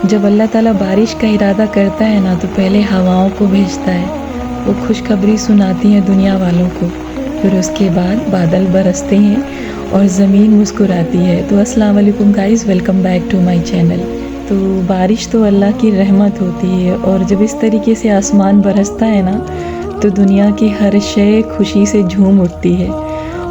जब अल्लाह ताला बारिश का इरादा करता है ना तो पहले हवाओं को भेजता है, वो खुशखबरी सुनाती हैं दुनिया वालों को। फिर उसके बाद बादल बरसते हैं और ज़मीन मुस्कुराती है। तो अस्सलाम वालेकुम guys, welcome back to my channel. तो बारिश तो अल्लाह की रहमत होती है और जब इस तरीके से आसमान बरसता है ना तो दुनिया की हर शय खुशी से झूम उठती है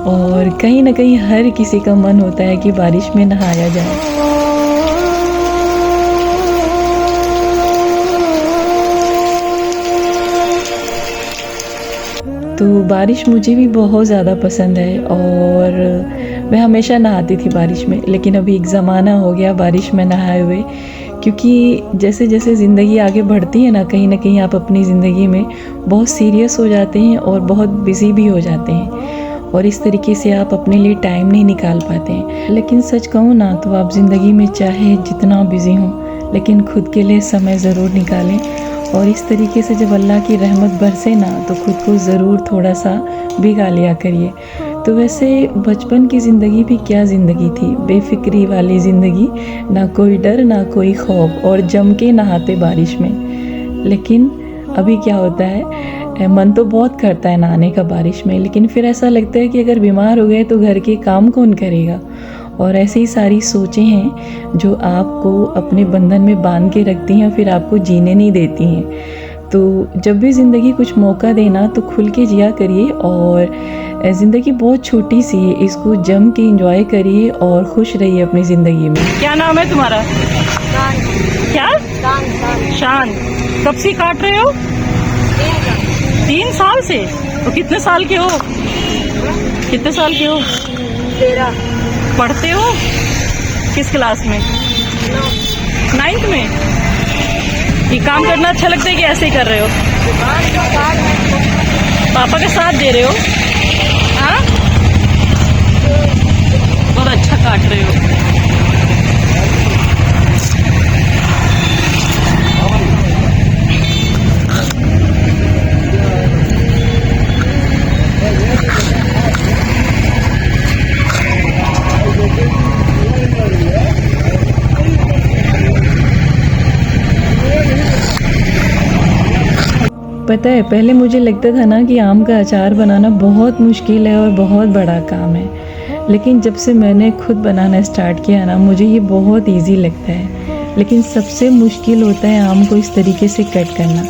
और कहीं ना कहीं हर किसी का मन होता है कि बारिश में नहाया जाए। तो बारिश मुझे भी बहुत ज़्यादा पसंद है और मैं हमेशा नहाती थी बारिश में, लेकिन अभी एक ज़माना हो गया बारिश में नहाए हुए, क्योंकि जैसे जैसे ज़िंदगी आगे बढ़ती है ना कहीं आप अपनी ज़िंदगी में बहुत सीरियस हो जाते हैं और बहुत बिज़ी भी हो जाते हैं और इस तरीके से आप अपने लिए टाइम नहीं निकाल पाते हैं। लेकिन सच कहूँ ना तो आप ज़िंदगी में चाहे जितना बिज़ी हों लेकिन खुद के लिए समय ज़रूर निकालें और इस तरीके से जब अल्लाह की रहमत बरसे ना तो खुद को ज़रूर थोड़ा सा भिगा लिया करिए। तो वैसे बचपन की ज़िंदगी भी क्या ज़िंदगी थी, बेफिक्री वाली ज़िंदगी, ना कोई डर ना कोई खौफ और जम के नहाते बारिश में। लेकिन अभी क्या होता है, मन तो बहुत करता है नहाने का बारिश में, लेकिन फिर ऐसा लगता है कि अगर बीमार हो गए तो घर के काम कौन करेगा। और ऐसी ही सारी सोचें हैं जो आपको अपने बंधन में बांध के रखती हैं, फिर आपको जीने नहीं देती हैं। तो जब भी ज़िंदगी कुछ मौका देना तो खुल के जिया करिए और ज़िंदगी बहुत छोटी सी है, इसको जम के एंजॉय करिए और खुश रहिए अपनी ज़िंदगी में। क्या नाम है तुम्हारा? शान। क्या? शान। कब से काट रहे हो? 3 साल से? तो कितने साल के हो? कितने साल के हो? 13। पढ़ते हो किस क्लास में? 9th में। ये काम करना अच्छा लगता है कि ऐसे ही कर रहे हो? पापा का साथ दे रहे हो? हाँ, बहुत अच्छा काट रहे हो। पता है, पहले मुझे लगता था ना कि आम का अचार बनाना बहुत मुश्किल है और बहुत बड़ा काम है, लेकिन जब से मैंने खुद बनाना स्टार्ट किया ना मुझे ये बहुत इजी लगता है। लेकिन सबसे मुश्किल होता है आम को इस तरीके से कट करना।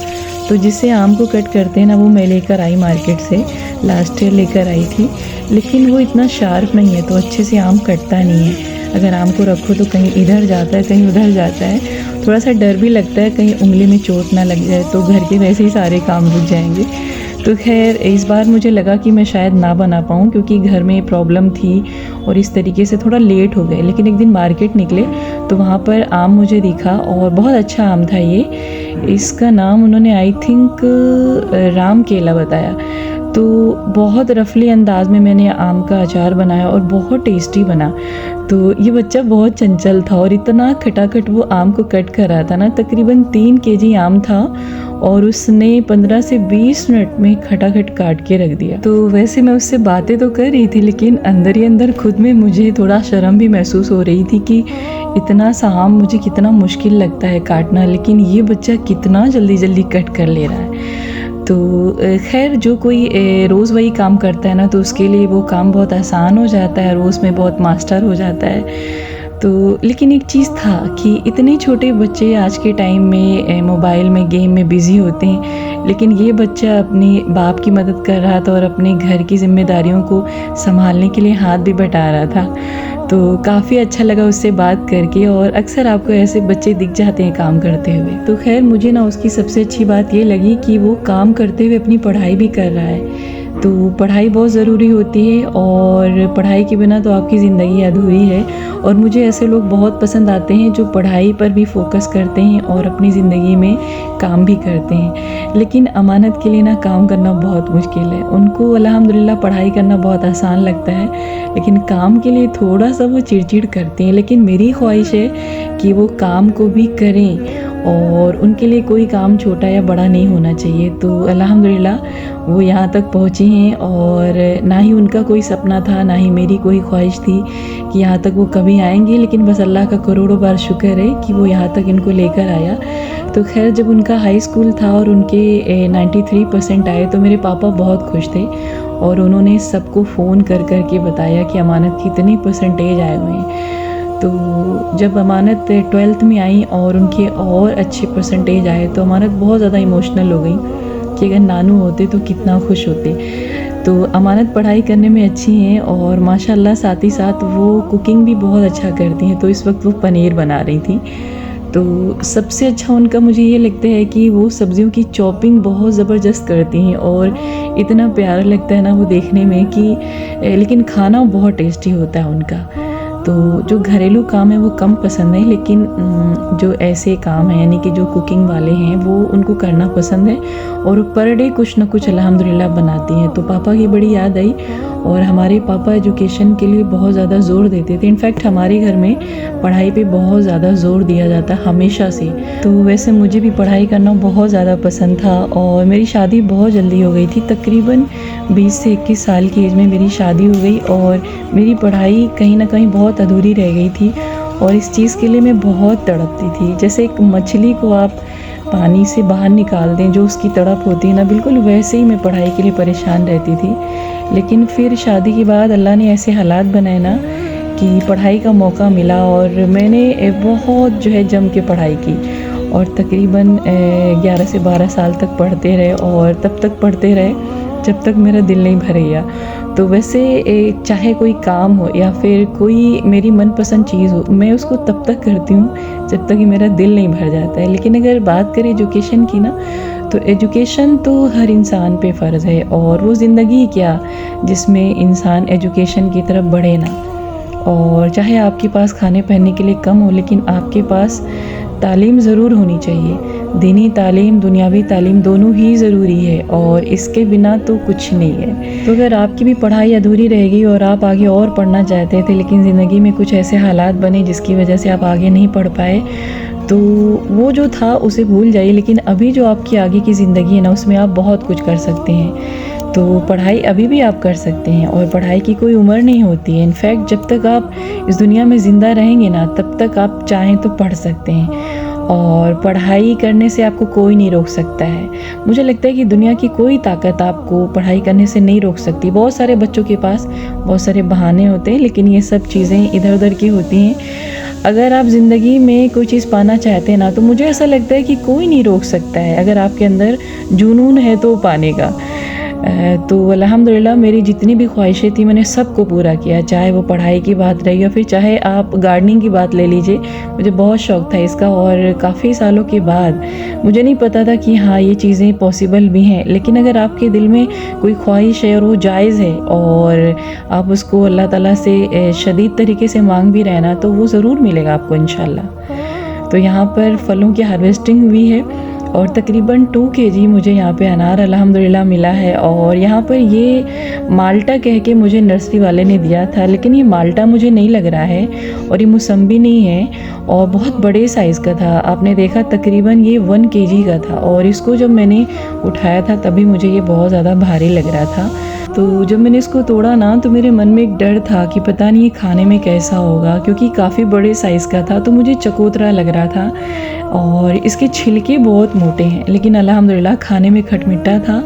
तो जिससे आम को कट करते हैं ना वो मैं लेकर आई मार्केट से, लास्ट ईयर लेकर आई थी, लेकिन वो इतना शार्प नहीं है तो अच्छे से आम कटता नहीं है। अगर आम को रखो तो कहीं इधर जाता है कहीं उधर जाता है, थोड़ा सा डर भी लगता है कहीं उंगली में चोट ना लग जाए तो घर के वैसे ही सारे काम रुक जाएंगे। तो खैर इस बार मुझे लगा कि मैं शायद ना बना पाऊँ क्योंकि घर में प्रॉब्लम थी और इस तरीके से थोड़ा लेट हो गए। लेकिन एक दिन मार्केट निकले तो वहाँ पर आम मुझे दिखा और बहुत अच्छा आम था ये। इसका नाम उन्होंने आई थिंक राम केला बताया। तो बहुत रफली अंदाज में मैंने आम का अचार बनाया और बहुत टेस्टी बना। तो ये बच्चा बहुत चंचल था और इतना खटाखट वो आम को कट कर रहा था ना, तकरीबन 3 केजी आम था और उसने 15 से 20 मिनट में खटाखट काट के रख दिया। तो वैसे मैं उससे बातें तो कर रही थी लेकिन अंदर ही अंदर खुद में मुझे थोड़ा शर्म भी महसूस हो रही थी कि इतना सा आम मुझे कितना मुश्किल लगता है काटना, लेकिन ये बच्चा कितना जल्दी जल्दी कट कर ले रहा है। तो खैर जो कोई रोज़ वही काम करता है ना तो उसके लिए वो काम बहुत आसान हो जाता है, रोज़ में बहुत मास्टर हो जाता है। तो लेकिन एक चीज़ था कि इतने छोटे बच्चे आज के टाइम में मोबाइल में गेम में बिज़ी होते हैं, लेकिन ये बच्चा अपने बाप की मदद कर रहा था और अपने घर की जिम्मेदारियों को संभालने के लिए हाथ भी बटा रहा था। तो काफ़ी अच्छा लगा उससे बात करके और अक्सर आपको ऐसे बच्चे दिख जाते हैं काम करते हुए। तो खैर मुझे ना उसकी सबसे अच्छी बात ये लगी कि वो काम करते हुए अपनी पढ़ाई भी कर रहा है। तो पढ़ाई बहुत ज़रूरी होती है और पढ़ाई के बिना तो आपकी ज़िंदगी अधूरी है। और मुझे ऐसे लोग बहुत पसंद आते हैं जो पढ़ाई पर भी फोकस करते हैं और अपनी ज़िंदगी में काम भी करते हैं। लेकिन अमानत के लिए ना काम करना बहुत मुश्किल है। उनको अल्हम्दुलिल्लाह पढ़ाई करना बहुत आसान लगता है, लेकिन काम के लिए थोड़ा सा वो चिड़चिड़ करते हैं। लेकिन मेरी ख्वाहिश है कि वो काम को भी करें और उनके लिए कोई काम छोटा या बड़ा नहीं होना चाहिए। तो अल्हम्दुलिल्लाह वो यहाँ तक पहुँची हैं, और ना ही उनका कोई सपना था, ना ही मेरी कोई ख्वाहिश थी कि यहाँ तक वो कभी आएंगी, लेकिन बस अल्लाह का करोड़ों बार शुक्र है कि वो यहाँ तक इनको लेकर आया। तो खैर जब उनका हाई स्कूल था और उनके 93% आए तो मेरे पापा बहुत खुश थे, और उन्होंने सबको फ़ोन कर कर के बताया कि अमानत की इतनी परसेंटेज आए हुए हैं। तो जब अमानत 12th में आई और उनके और अच्छे परसेंटेज आए तो अमानत बहुत ज़्यादा इमोशनल हो गई कि अगर नानू होते तो कितना खुश होते। तो अमानत पढ़ाई करने में अच्छी हैं, और माशाल्लाह साथ ही साथ वो कुकिंग भी बहुत अच्छा करती हैं। तो इस वक्त वो पनीर बना रही थी। तो सबसे अच्छा उनका मुझे ये लगता है कि वो सब्जियों की चॉपिंग बहुत ज़बरदस्त करती हैं, और इतना प्यारा लगता है ना वो देखने में कि लेकिन खाना बहुत टेस्टी होता है उनका। तो जो घरेलू काम है वो कम पसंद है, लेकिन जो ऐसे काम हैं यानी कि जो कुकिंग वाले हैं वो उनको करना पसंद है, और पर डे कुछ ना कुछ अल्हम्दुलिल्लाह बनाती हैं। तो पापा की बड़ी याद आई, और हमारे पापा एजुकेशन के लिए बहुत ज़्यादा ज़ोर देते थे। इनफैक्ट हमारे घर में पढ़ाई पे बहुत ज़्यादा ज़ोर दिया जाता हमेशा से। तो वैसे मुझे भी पढ़ाई करना बहुत ज़्यादा पसंद था, और मेरी शादी बहुत जल्दी हो गई थी। तकरीबन 20 से 21 साल की एज में मेरी शादी हो गई, और मेरी पढ़ाई कहीं ना कहीं बहुत अधूरी रह गई थी, और इस चीज़ के लिए मैं बहुत तड़पती थी। जैसे एक मछली को आप पानी से बाहर निकाल दें, जो उसकी तड़प होती है ना, बिल्कुल वैसे ही मैं पढ़ाई के लिए परेशान रहती थी। लेकिन फिर शादी के बाद अल्लाह ने ऐसे हालात बनाए ना कि पढ़ाई का मौका मिला, और मैंने बहुत जो है जम के पढ़ाई की, और तकरीबन 11 से 12 साल तक पढ़ते रहे, और तब तक पढ़ते रहे जब तक मेरा दिल नहीं भरेगा। तो वैसे चाहे कोई काम हो या फिर कोई मेरी मनपसंद चीज़ हो, मैं उसको तब तक करती हूँ जब तक कि मेरा दिल नहीं भर जाता है। लेकिन अगर बात करें एजुकेशन की ना, तो एजुकेशन तो हर इंसान पे फ़र्ज़ है, और वो ज़िंदगी क्या जिसमें इंसान एजुकेशन की तरफ बढ़े ना। और चाहे आपके पास खाने पहनने के लिए कम हो, लेकिन आपके पास तालीम ज़रूर होनी चाहिए। दीनी तालीम, दुनियावी तालीम दोनों ही ज़रूरी है, और इसके बिना तो कुछ नहीं है। तो अगर आपकी भी पढ़ाई अधूरी रह गई और आप आगे और पढ़ना चाहते थे, लेकिन ज़िंदगी में कुछ ऐसे हालात बने जिसकी वजह से आप आगे नहीं पढ़ पाए, तो वो जो था उसे भूल जाइए। लेकिन अभी जो आपकी आगे की ज़िंदगी है ना, उसमें आप बहुत कुछ कर सकते हैं। तो पढ़ाई अभी भी आप कर सकते हैं, और पढ़ाई की कोई उम्र नहीं होती है। इनफैक्ट जब तक आप इस दुनिया में ज़िंदा रहेंगे ना, तब तक आप चाहें तो पढ़ सकते हैं, और पढ़ाई करने से आपको कोई नहीं रोक सकता है। मुझे लगता है कि दुनिया की कोई ताकत आपको पढ़ाई करने से नहीं रोक सकती। बहुत सारे बच्चों के पास बहुत सारे बहाने होते हैं, लेकिन ये सब चीज़ें इधर उधर की होती हैं। अगर आप ज़िंदगी में कोई चीज़ पाना चाहते हैं ना, तो मुझे ऐसा लगता है कि कोई नहीं रोक सकता है। अगर आपके अंदर जुनून है तो पाने का। तो अल्हम्दुलिल्लाह मेरी जितनी भी ख्वाहिशें थी मैंने सबको पूरा किया, चाहे वो पढ़ाई की बात रही या फिर चाहे आप गार्डनिंग की बात ले लीजिए। मुझे बहुत शौक़ था इसका, और काफ़ी सालों के बाद मुझे नहीं पता था कि हाँ ये चीज़ें पॉसिबल भी हैं। लेकिन अगर आपके दिल में कोई ख्वाहिश है और वो जायज़ है, और आप उसको अल्लाह ताला से शदीद तरीके से मांग भी रहे ना, तो वो ज़रूर मिलेगा आपको इंशाल्लाह। तो यहाँ पर फलों की हार्वेस्टिंग हुई है, और तकरीबन 2 kg मुझे यहाँ पे अनार अल्हम्दुलिल्लाह मिला है। और यहाँ पर ये माल्टा कह के मुझे नर्सरी वाले ने दिया था, लेकिन ये माल्टा मुझे नहीं लग रहा है, और ये मौसम्बी नहीं है, और बहुत बड़े साइज़ का था। आपने देखा तकरीबन ये 1 kg का था, और इसको जब मैंने उठाया था तभी मुझे ये बहुत ज़्यादा भारी लग रहा था। तो जब मैंने इसको तोड़ा ना, तो मेरे मन में एक डर था कि पता नहीं ये खाने में कैसा होगा, क्योंकि काफ़ी बड़े साइज़ का था, तो मुझे चकोतरा लग रहा था, और इसके छिलके बहुत मोटे हैं। लेकिन अल्हम्दुलिल्लाह खाने में खटमिठा था,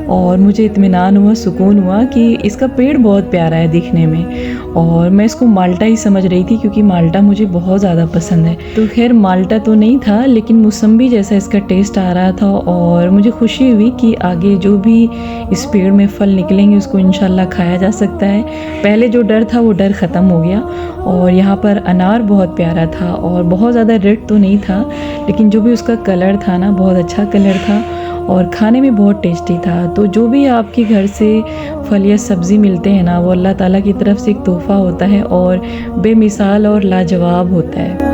और मुझे इत्मीनान हुआ, सुकून हुआ कि इसका पेड़ बहुत प्यारा है दिखने में। और मैं इसको माल्टा ही समझ रही थी, क्योंकि माल्टा मुझे बहुत ज़्यादा पसंद है। तो खैर माल्टा तो नहीं था, लेकिन मौसम्बी जैसा इसका टेस्ट आ रहा था, और मुझे खुशी हुई कि आगे जो भी इस पेड़ में फल निकलेंगे उसको इंशाल्लाह खाया जा सकता है। पहले जो डर था वो डर ख़त्म हो गया। और यहाँ पर अनार बहुत प्यारा था, और बहुत ज़्यादा रेड तो नहीं था, लेकिन जो भी उसका कलर था ना, बहुत अच्छा कलर था, और खाने में बहुत टेस्टी था। तो जो भी आपके घर से फल या सब्ज़ी मिलते हैं ना, वो अल्लाह ताला की तरफ से एक तोहफ़ा होता है, और बेमिसाल और लाजवाब होता है।